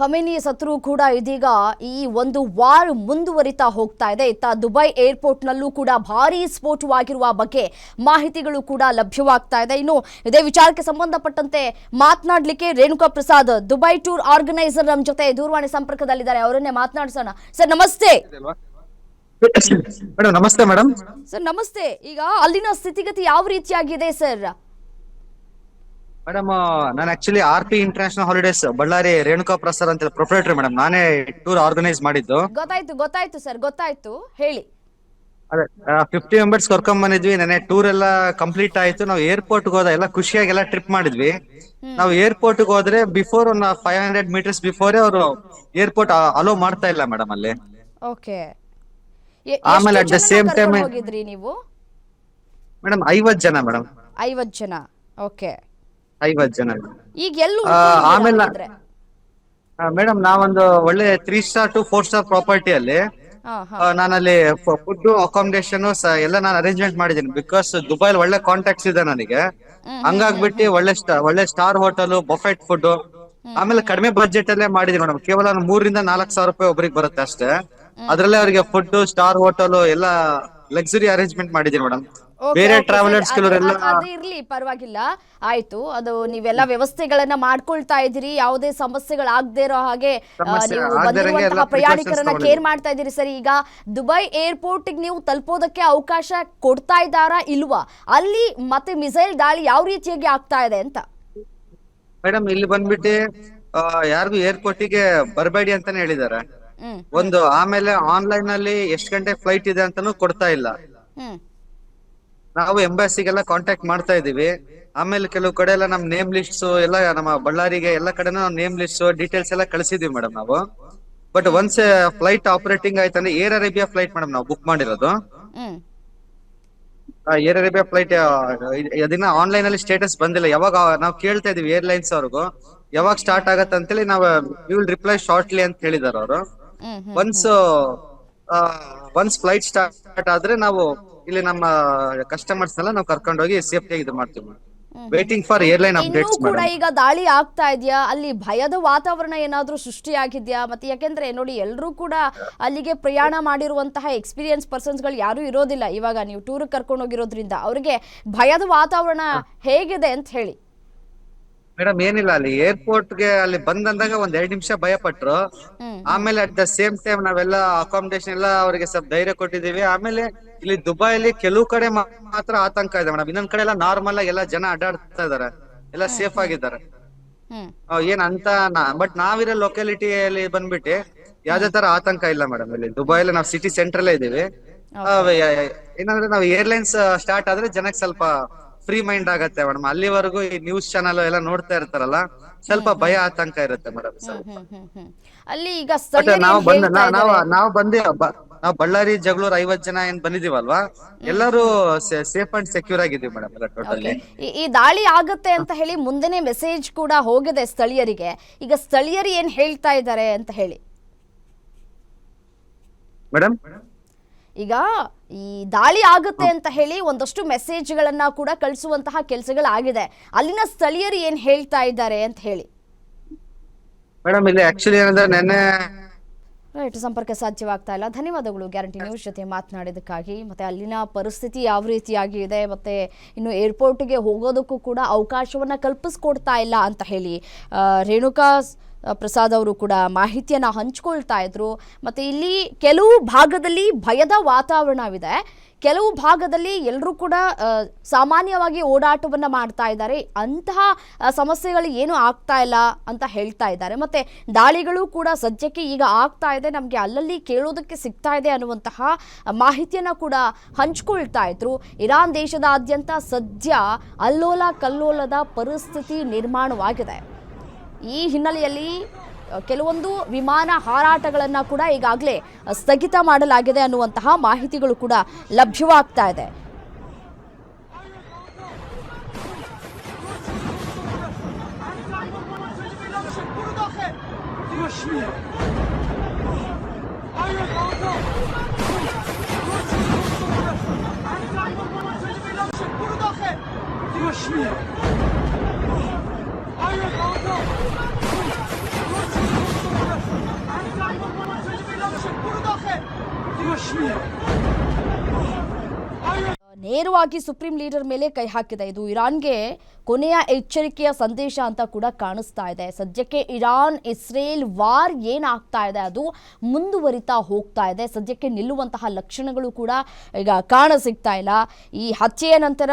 Khamenei ಸತ್ರು ಕೂಡ ಇದೀಗ ಈ ಒಂದು ವಾರ್ ಮುಂದುವರಿತಾ ಹೋಗ್ತಾ ಇದೆ. ಇತ್ತ ದುಬೈ ಏರ್ಪೋರ್ಟ್ನಲ್ಲೂ ಕೂಡ ಭಾರೀ ಸ್ಫೋಟವಾಗಿರುವ ಬಗ್ಗೆ ಮಾಹಿತಿಗಳು ಕೂಡ ಲಭ್ಯವಾಗ್ತಾ ಇದೆ. ಇನ್ನು ಇದೇ ವಿಚಾರಕ್ಕೆ ಸಂಬಂಧಪಟ್ಟಂತೆ ಮಾತನಾಡಲಿಕ್ಕೆ Renuka Prasad, Dubai tour organiser, ನಮ್ಮ ಜೊತೆ ದೂರವಾಣಿ ಸಂಪರ್ಕದಲ್ಲಿದ್ದಾರೆ. ಅವರನ್ನೇ ಮಾತನಾಡಿಸೋಣ. ಸರ್ ನಮಸ್ತೆ. ಮೇಡಮ್ ನಮಸ್ತೆ. ಮೇಡಮ್ ಸರ್ ನಮಸ್ತೆ. ಈಗ ಅಲ್ಲಿನ ಸ್ಥಿತಿಗತಿ ಯಾವ ರೀತಿಯಾಗಿದೆ ಸರ್? ಮೇಡಮ್ ನಾನು actually RP international holidays Ballari Renuka Prasad ಅಂತ ಪ್ರೊಪ್ರೈಟರ್ ಮೇಡಮ್. ನಾನೇ ಟೂರ್ ಆರ್ಗನೈಸ್ ಮಾಡಿದ್ದು. ಗೊತ್ತಾಯ್ತು ಸರ್, ಗೊತ್ತಾಯ್ತು, ಹೇಳಿ. ಅದೇ 50 ಮೆಂಬರ್ಸ್ ಕರ್ಕೊಂಡ್ ಬಂದಿದ್ವಿ. ನೆನೆ ಟೂರ್ ಎಲ್ಲ ಕಂಪ್ಲೀಟ್ ಆಯ್ತು. ನಾವು ಏರ್ಪೋರ್ಟ್ ಹೋದ ಎಲ್ಲ ಖುಷಿಯಾಗಿ ಎಲ್ಲ ಟ್ರಿಪ್ ಮಾಡಿದ್ವಿ. ನಾವು ಏರ್ಪೋರ್ಟ್ ಹೋದ್ರೆ ಬಿಫೋರ್ ಒಂದು 500 ಮೀಟರ್ಸ್ ಬಿಫೋರ್ ಅವರು ಏರ್ಪೋರ್ಟ್ ಅಲೋ ಮಾಡ್ತಾ ಇಲ್ಲ ಮೇಡಮ್ ಅಲ್ಲಿ. ಓಕೆ. ಆಮೇಲೆ ಅಟ್ ದ ಸೇಮ್ ಟೈಮ್ ಹೋಗಿದ್ರಿ ನೀವು? ಮೇಡಮ್ 50 ಜನ ಮೇಡಮ್. 50 ಜನ. ಓಕೆ. 50 ಜನ. ಈಗ ಎಲ್ಲೂ ಆಮೇಲೆ ಮೇಡಮ್ ನಾವೊಂದು ಒಳ್ಳೆ 3 ಸ್ಟಾರ್ to 4 ಸ್ಟಾರ್ ಪ್ರಾಪರ್ಟಿಯಲ್ಲಿ ನಾನಲ್ಲಿ ಫುಡ್ ಅಕಾಮಿಡೇಷನ್ ಎಲ್ಲ ನಾನು ಅರೇಂಜ್ಮೆಂಟ್ ಮಾಡಿದ್ದೀನಿ. ಬಿಕಾಸ್ ದುಬೈಲ್ ಒಳ್ಳೆ ಕಾಂಟ್ಯಾಕ್ಟ್ಸ್ ಇದೆ ನನಗೆ. ಹಂಗಾಗ್ಬಿಟ್ಟು ಒಳ್ಳೆ ಸ್ಟಾರ್ ಹೋಟೆಲ್, ಬಫೆಟ್ ಫುಡ್, ಆಮೇಲೆ ಕಡಿಮೆ ಬಜೆಟ್ ಅಲ್ಲೇ ಮಾಡಿದೀನಿ ಮೇಡಮ್. ಕೇವಲ 3,000 ರಿಂದ 4,000 ರೂಪಾಯಿ ಒಬ್ರಿಗೆ ಬರುತ್ತೆ ಅಷ್ಟೇ. ಅದ್ರಲ್ಲೇ ಅವರಿಗೆ ಫುಡ್, ಸ್ಟಾರ್ ಹೋಟೆಲ್ ಎಲ್ಲ ಲಕ್ಸುರಿ ಅರೇಂಜ್ಮೆಂಟ್ ಮಾಡಿದೀನಿ ಮೇಡಮ್. ಬೇರೆ ಟ್ರಾವೆಲರ್ಸ್ ಕೆಲವರೆಲ್ಲ ಅದು ಇರ್ಲಿ, ಪರವಾಗಿಲ್ಲ, ಆಯ್ತು. ಅದು ನೀವೆಲ್ಲ ವ್ಯವಸ್ಥೆಗಳನ್ನ ಮಾಡ್ಕೊಳ್ತಾ ಇದ್ದೀರಿ, ಯಾವುದೇ ಸಮಸ್ಯೆಗಳಾಗದೇ ಇರೋ ಹಾಗೆ ನೀವು ಬಂದಿರುವಂತಹ ಪ್ರಯಾಣಿಕರನ್ನ ಕೇರ್ ಮಾಡ್ತಾ ಇದ್ದೀರಿ. ಸರಿ, ಈಗ ದುಬೈ ಏರ್ಪೋರ್ಟ್ ನೀವು ತಲುಪೋದಕ್ಕೆ ಅವಕಾಶ ಕೊಡ್ತಾ ಇದ್ದಾರಾ ಇಲ್ವಾ? ಅಲ್ಲಿ ಮತ್ತೆ ಮಿಸೈಲ್ ದಾಳಿ ಯಾವ ರೀತಿಯಾಗಿ ಆಗ್ತಾ ಇದೆ ಅಂತ? ಮೇಡಮ್ ಇಲ್ಲಿ ಬಂದ್ಬಿಟ್ಟು ಯಾರಿಗೂ ಏರ್ಪೋರ್ಟಿಗೆ ಬರಬೇಡಿ ಅಂತಾನೆ ಹೇಳಿದ್ದಾರೆ ಒಂದು. ಆಮೇಲೆ ಆನ್ಲೈನ್ ಅಲ್ಲಿ ಎಷ್ಟು ಗಂಟೆ ಫ್ಲೈಟ್ ಇದೆ ಅಂತಾನು ಕೊಡ್ತಾ ಇಲ್ಲ. ನಾವು ಎಂಬಾಸಿಗೆಲ್ಲ ಕಾಂಟ್ಯಾಕ್ಟ್ ಮಾಡ್ತಾ ಇದೀವಿ. ಆಮೇಲೆ ಕೆಲವು ಕಡೆ ಎಲ್ಲ ನಮ್ ನೇಮ್ ಲಿಸ್ಟ್ಸ್ ಎಲ್ಲ ನಮ್ಮ ಬಳ್ಳಾರಿಗೆ ಎಲ್ಲ ಕಡೆನೂ ನೇಮ್ ಲಿಸ್ಟ್ ಡೀಟೇಲ್ಸ್ ಎಲ್ಲ ಕಳಿಸಿದೀವಿ ಮೇಡಮ್ ನಾವು. ಬಟ್ ಒನ್ಸ್ ಫ್ಲೈಟ್ ಆಪರೇಟಿಂಗ್ ಆಯ್ತಂದ್ರೆ ಏರ್ ಅರೇಬಿಯಾ ಫ್ಲೈಟ್ ಮೇಡಮ್ ನಾವು ಬುಕ್ ಮಾಡಿರೋದು. ಏರ್ ಅರೇಬಿಯಾ ಫ್ಲೈಟ್ ಅದನ್ನ ಆನ್ಲೈನ್ ಅಲ್ಲಿ ಸ್ಟೇಟಸ್ ಬಂದಿಲ್ಲ. ಯಾವಾಗ ನಾವು ಕೇಳ್ತಾ ಇದೀವಿ ಏರ್ಲೈನ್ಸ್ ಅವ್ರಿಗೂ ಯಾವಾಗ ಸ್ಟಾರ್ಟ್ ಆಗತ್ತೆ ಅಂತೇಳಿ, ನಾವು ವಿಲ್ ರಿಪ್ಲೈ ಶಾರ್ಟ್ಲಿ ಅಂತ ಹೇಳಿದಾರೆ ಅವರು. ಒನ್ಸ್ ಫ್ಲೈಟ್ ಸ್ಟಾರ್ಟ್ ಆದ್ರೆ ನಾವು ಇಲ್ಲಿ ನಮ್ಮ ಕಸ್ಟಮರ್ಸ್ ನೆಲ್ಲ ನಾವು ಕರ್ಕೊಂಡೋಗಿ ಸೇಫ್ಟಿಯಾಗಿ ಇದು ಮಾಡ್ತೀವಿ. ವೇಟಿಂಗ್ ಫಾರ್ ಏರ್ಲೈನ್ ಅಪ್ಡೇಟ್ಸ್ ಕೂಡ ಈಗ ದಾಳಿ ಆಗ್ತಾ ಇದೆಯಾ? ಅಲ್ಲಿ ಭಯದ ವಾತಾವರಣ ಏನಾದ್ರೂ ಸೃಷ್ಟಿಯಾಗಿದ್ಯಾ? ಮತ್ತೆ ಯಾಕೆಂದ್ರೆ ನೋಡಿ, ಎಲ್ಲರೂ ಕೂಡ ಅಲ್ಲಿಗೆ ಪ್ರಯಾಣ ಮಾಡಿರುವಂತಹ ಎಕ್ಸ್ಪೀರಿಯನ್ಸ್ ಪರ್ಸನ್ಸ್ಗಳು ಯಾರು ಇರೋದಿಲ್ಲ. ಇವಾಗ ನೀವು ಟೂರ್ ಕರ್ಕೊಂಡು ಹೋಗಿರೋದ್ರಿಂದ ಅವ್ರಿಗೆ ಭಯದ ವಾತಾವರಣ ಹೇಗಿದೆ ಅಂತ ಹೇಳಿ. ಮೇಡಮ್ ಏನಿಲ್ಲ, ಅಲ್ಲಿ ಏರ್ಪೋರ್ಟ್ ಗೆ ಅಲ್ಲಿ ಬಂದಂದಾಗ ಒಂದ್ 2 ನಿಮಿಷ ಭಯ ಪಟ್ರು. ಆಮೇಲೆ ಅಟ್ ದ ಸೇಮ್ ಟೈಮ್ ನಾವೆಲ್ಲ ಅಕಾಮಿಡೇಷನ್ ಎಲ್ಲ ಅವರಿಗೆ ಸ್ವಲ್ಪ ಧೈರ್ಯ ಕೊಟ್ಟಿದೀವಿ. ಆಮೇಲೆ ಇಲ್ಲಿ ದುಬೈಲಿ ಕೆಲವು ಕಡೆ ಮಾತ್ರ ಆತಂಕ ಇದೆ ಮೇಡಮ್. ಇನ್ನೊಂದ್ ಕಡೆ ಎಲ್ಲ ನಾರ್ಮಲ್ ಆಗಿ ಎಲ್ಲ ಜನ ಅಡ್ಡಾಡ್ತಾ ಇದಾರೆ, ಎಲ್ಲ ಸೇಫ್ ಆಗಿದ್ದಾರೆ. ಏನಂತ ಬಟ್ ನಾವಿರೋ ಲೊಕ್ಯಾಲಿಟಿಯಲ್ಲಿ ಬಂದ್ಬಿಟ್ಟು ಯಾವ್ದೇ ತರ ಆತಂಕ ಇಲ್ಲ ಮೇಡಮ್. ಇಲ್ಲಿ ದುಬೈಲಿ ನಾವು ಸಿಟಿ ಸೆಂಟ್ರಲ್ಲೇ ಇದೀವಿ. ಏನಂದ್ರೆ ನಾವು ಏರ್ಲೈನ್ಸ್ ಸ್ಟಾರ್ಟ್ ಆದ್ರೆ ಜನಕ್ಕೆ ಸ್ವಲ್ಪ ಫ್ರೀ ಮೈಂಡ್ ಆಗತ್ತೆ ಮೇಡಮ್. ಅಲ್ಲಿವರೆಗೂ ಈ ನ್ಯೂಸ್ ಚಾನಲ್ ಎಲ್ಲ ನೋಡ್ತಾ ಇರ್ತಾರಲ್ಲ, ಸ್ವಲ್ಪ ಭಯ ಆತಂಕ ಇರುತ್ತೆ ಮೇಡಮ್. ಅಲ್ಲಿ ಈಗ ನಾವು ಬಳ್ಳಾರಿ ಜಗಳೂರ್ 50 ಜನ ಏನ್ ಬಂದಿದೀವಲ್ವಾ, ಎಲ್ಲರೂ ಸೇಫ್ ಅಂಡ್ ಸೆಕ್ಯೂರ್ ಆಗಿದೀವಿ ಮೇಡಮ್ ಎಲ್ಲ ಟೋಟಲಿ. ಈ ದಾಳಿ ಆಗತ್ತೆ ಅಂತ ಹೇಳಿ ಮುಂದೆನೆ ಮೆಸೇಜ್ ಕೂಡ ಹೋಗಿದೆ ಸ್ಥಳೀಯರಿಗೆ. ಈಗ ಸ್ಥಳೀಯರು ಏನ್ ಹೇಳ್ತಾ ಇದ್ದಾರೆ ಅಂತ ಹೇಳಿ ಮೇಡಮ್? ಈಗ ಈ ದಾಳಿ ಆಗುತ್ತೆ ಅಂತ ಹೇಳಿ ಒಂದಷ್ಟು ಮೆಸೇಜ್ಗಳನ್ನ ಕೂಡ ಕಳಿಸುವಂತಹ ಕೆಲಸಗಳಾಗಿದೆ. ಅಲ್ಲಿನ ಸ್ಥಳೀಯರು ಏನ್ ಹೇಳ್ತಾ ಇದ್ದಾರೆ ಅಂತ ಹೇಳಿ ಮೇಡಮ್? ಇಲ್ಲಿ ಆಕ್ಚುಲಿ ಏನಂದ್ರೆ ನೆನ್ನೆ ಸಂಪರ್ಕ ಸಾಧ್ಯವಾಗ್ತಾ ಇಲ್ಲ. ಧನ್ಯವಾದಗಳು ಗ್ಯಾರಂಟಿ ನ್ಯೂಸ್ ಜೊತೆ ಮಾತನಾಡಿದಕ್ಕಾಗಿ. ಮತ್ತೆ ಅಲ್ಲಿನ ಪರಿಸ್ಥಿತಿ ಯಾವ ರೀತಿಯಾಗಿ ಇದೆ, ಮತ್ತೆ ಇನ್ನು ಏರ್ಪೋರ್ಟ್ಗೆ ಹೋಗೋದಕ್ಕೂ ಕೂಡ ಅವಕಾಶವನ್ನ ಕಲ್ಪಿಸ್ಕೊಡ್ತಾ ಇಲ್ಲ ಅಂತ ಹೇಳಿ ರೇಣುಕಾ ಪ್ರಸಾದ್ ಅವರು ಕೂಡ ಮಾಹಿತಿಯನ್ನು ಹಂಚ್ಕೊಳ್ತಾ ಇದ್ರು. ಮತ್ತು ಇಲ್ಲಿ ಕೆಲವು ಭಾಗದಲ್ಲಿ ಭಯದ ವಾತಾವರಣವಿದೆ, ಕೆಲವು ಭಾಗದಲ್ಲಿ ಎಲ್ಲರೂ ಕೂಡ ಸಾಮಾನ್ಯವಾಗಿ ಓಡಾಟವನ್ನು ಮಾಡ್ತಾ ಇದ್ದಾರೆ. ಅಂತಹ ಸಮಸ್ಯೆಗಳು ಏನೂ ಆಗ್ತಾ ಇಲ್ಲ ಅಂತ ಹೇಳ್ತಾ ಇದ್ದಾರೆ. ಮತ್ತು ದಾಳಿಗಳು ಕೂಡ ಸದ್ಯಕ್ಕೆ ಈಗ ಆಗ್ತಾ ಇದೆ, ನಮಗೆ ಅಲ್ಲಲ್ಲಿ ಕೇಳೋದಕ್ಕೆ ಸಿಗ್ತಾ ಇದೆ ಅನ್ನುವಂತಹ ಮಾಹಿತಿಯನ್ನು ಕೂಡ ಹಂಚ್ಕೊಳ್ತಾ ಇದ್ರು. ಇರಾನ್ ದೇಶದಾದ್ಯಂತ ಸದ್ಯ ಅಲ್ಲೋಲ ಕಲ್ಲೋಲದ ಪರಿಸ್ಥಿತಿ ನಿರ್ಮಾಣವಾಗಿದೆ. ಈ ಹಿನ್ನೆಲೆಯಲ್ಲಿ ಕೆಲವೊಂದು ವಿಮಾನ ಹಾರಾಟಗಳನ್ನು ಕೂಡ ಈಗಾಗಲೇ ಸ್ಥಗಿತ ಮಾಡಲಾಗಿದೆ ಅನ್ನುವಂತಹ ಮಾಹಿತಿಗಳು ಕೂಡ ಲಭ್ಯವಾಗ್ತಾ ಇದೆ. ನೇರವಾಗಿ ಸುಪ್ರೀಂ ಲೀಡರ್ ಮೇಲೆ ಕೈ ಹಾಕಿದೆ. ಇದು ಇರಾನ್ಗೆ ಕೊನೆಯ ಎಚ್ಚರಿಕೆಯ ಸಂದೇಶ ಅಂತ ಕೂಡ ಕಾಣಿಸ್ತಾ ಇದೆ. ಸದ್ಯಕ್ಕೆ ಇರಾನ್ ಇಸ್ರೇಲ್ ವಾರ್ ಏನಾಗ್ತಾ ಇದೆ ಅದು ಮುಂದುವರಿತಾ ಹೋಗ್ತಾ ಇದೆ. ಸದ್ಯಕ್ಕೆ ನಿಲ್ಲುವಂತಹ ಲಕ್ಷಣಗಳು ಕೂಡ ಈಗ ಕಾಣಸಿಗ್ತಾ ಇಲ್ಲ. ಈ ಹತ್ಯೆಯ ನಂತರ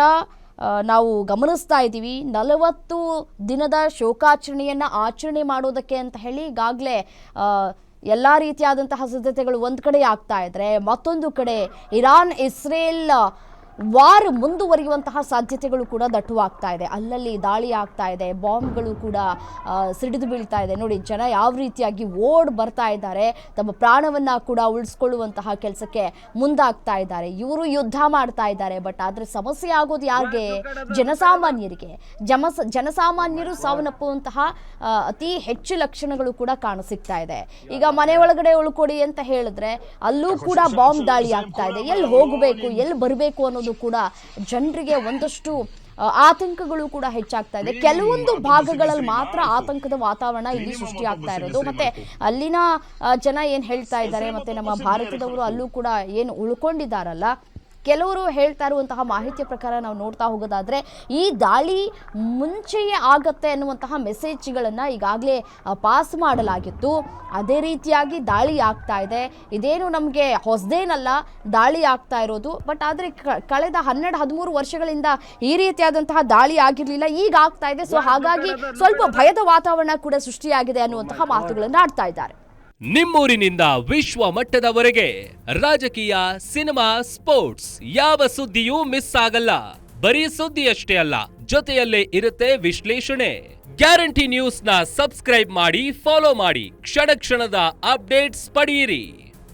ನಾವು ಗಮನಿಸ್ತಾ ಇದ್ದೀವಿ 40 ದಿನದ ಶೋಕಾಚರಣೆಯನ್ನು ಆಚರಣೆ ಮಾಡೋದಕ್ಕೆ ಅಂತ ಹೇಳಿ ಈಗಾಗಲೇ ಎಲ್ಲ ರೀತಿಯಾದಂತಹ ಸಿದ್ಧತೆಗಳು ಒಂದು ಕಡೆ ಆಗ್ತಾ ಇದ್ರೆ, ಮತ್ತೊಂದು ಕಡೆ ಇರಾನ್ ಇಸ್ರೇಲ್ ವಾರ್ ಮುಂದುವರಿಯುವಂತಹ ಸಾಧ್ಯತೆಗಳು ಕೂಡ ದಟ್ಟವಾಗ್ತಾ ಇದೆ. ಅಲ್ಲಲ್ಲಿ ದಾಳಿ ಆಗ್ತಾ ಇದೆ, ಬಾಂಬ್ಗಳು ಕೂಡ ಸಿಡಿದು ಬೀಳ್ತಾ ಇದೆ. ನೋಡಿ, ಜನ ಯಾವ ರೀತಿಯಾಗಿ ಓಡ್ ಬರ್ತಾ ಇದ್ದಾರೆ, ತಮ್ಮ ಪ್ರಾಣವನ್ನ ಕೂಡ ಉಳಿಸ್ಕೊಳ್ಳುವಂತಹ ಕೆಲಸಕ್ಕೆ ಮುಂದಾಗ್ತಾ ಇದ್ದಾರೆ. ಇವರು ಯುದ್ಧ ಮಾಡ್ತಾ ಇದ್ದಾರೆ, ಬಟ್ ಆದ್ರೆ ಸಮಸ್ಯೆ ಆಗೋದು ಯಾರಿಗೆ? ಜನಸಾಮಾನ್ಯರಿಗೆ. ಜನಸಾಮಾನ್ಯರು ಸಾವನ್ನಪ್ಪುವಂತಹ ಅತಿ ಹೆಚ್ಚು ಲಕ್ಷಣಗಳು ಕೂಡ ಕಾಣಸಿಗ್ತಾ ಇದೆ. ಈಗ ಮನೆ ಒಳಗಡೆ ಉಳ್ಕೊಡಿ ಅಂತ ಹೇಳಿದ್ರೆ ಅಲ್ಲೂ ಕೂಡ ಬಾಂಬ್ ದಾಳಿ ಆಗ್ತಾ ಇದೆ. ಎಲ್ಲಿ ಹೋಗಬೇಕು, ಎಲ್ಲಿ ಬರಬೇಕು ಅನ್ನೋದು ಕೂಡ ಜನರಿಗೆ ಒಂದಷ್ಟು ಆತಂಕಗಳು ಕೂಡ ಹೆಚ್ಚಾಗ್ತಾ ಇದೆ. ಕೆಲವೊಂದು ಭಾಗಗಳಲ್ಲಿ ಮಾತ್ರ ಆತಂಕದ ವಾತಾವರಣ ಇಲ್ಲಿ ಸೃಷ್ಟಿಯಾಗ್ತಾ ಇರೋದು. ಮತ್ತೆ ಅಲ್ಲಿನ ಜನ ಏನ್ ಹೇಳ್ತಾ ಇದ್ದಾರೆ, ಮತ್ತೆ ನಮ್ಮ ಭಾರತದವರು ಅಲ್ಲೂ ಕೂಡ ಏನು ಉಳ್ಕೊಂಡಿದ್ದಾರಲ್ಲ, ಕೆಲವರು ಹೇಳ್ತಾ ಇರುವಂತಹ ಮಾಹಿತಿಯ ಪ್ರಕಾರ ನಾವು ನೋಡ್ತಾ ಹೋಗೋದಾದ್ರೆ ಈ ದಾಳಿ ಮುಂಚೆಯೇ ಆಗತ್ತೆ ಅನ್ನುವಂತಹ ಮೆಸೇಜ್ಗಳನ್ನು ಈಗಾಗಲೇ ಪಾಸ್ ಮಾಡಲಾಗಿತ್ತು. ಅದೇ ರೀತಿಯಾಗಿ ದಾಳಿ ಆಗ್ತಾ ಇದೆ. ಇದೇನು ನಮಗೆ ಹೊಸದೇನಲ್ಲ ದಾಳಿ ಆಗ್ತಾ ಇರೋದು, ಬಟ್ ಆದರೆ ಕಳೆದ 12-13 ವರ್ಷಗಳಿಂದ ಈ ರೀತಿಯಾದಂತಹ ದಾಳಿ ಆಗಿರಲಿಲ್ಲ, ಈಗ ಆಗ್ತಾ ಇದೆ. ಸೊ ಹಾಗಾಗಿ ಸ್ವಲ್ಪ ಭಯದ ವಾತಾವರಣ ಕೂಡ ಸೃಷ್ಟಿಯಾಗಿದೆ ಅನ್ನುವಂತಹ ಮಾತುಗಳನ್ನು ಆಡ್ತಾ ಇದ್ದಾರೆ. ನಿಮ್ಮೂರಿನಿಂದ ವಿಶ್ವ ಮಟ್ಟದವರೆಗೆ ರಾಜಕೀಯ, ಸಿನಿಮಾ, ಸ್ಪೋರ್ಟ್ಸ್ ಯಾವ ಸುದ್ದಿಯೂ ಮಿಸ್ ಆಗಲ್ಲ. ಬರೀ ಸುದ್ದಿಯಷ್ಟೇ ಅಲ್ಲ, ಜೊತೆಯಲ್ಲೇ ಇರುತ್ತೆ ವಿಶ್ಲೇಷಣೆ. ಗ್ಯಾರಂಟಿ ನ್ಯೂಸ್ ನ ಸಬ್ಸ್ಕ್ರೈಬ್ ಮಾಡಿ, ಫಾಲೋ ಮಾಡಿ, ಕ್ಷಣ ಕ್ಷಣದ ಅಪ್ಡೇಟ್ಸ್ ಪಡೆಯಿರಿ.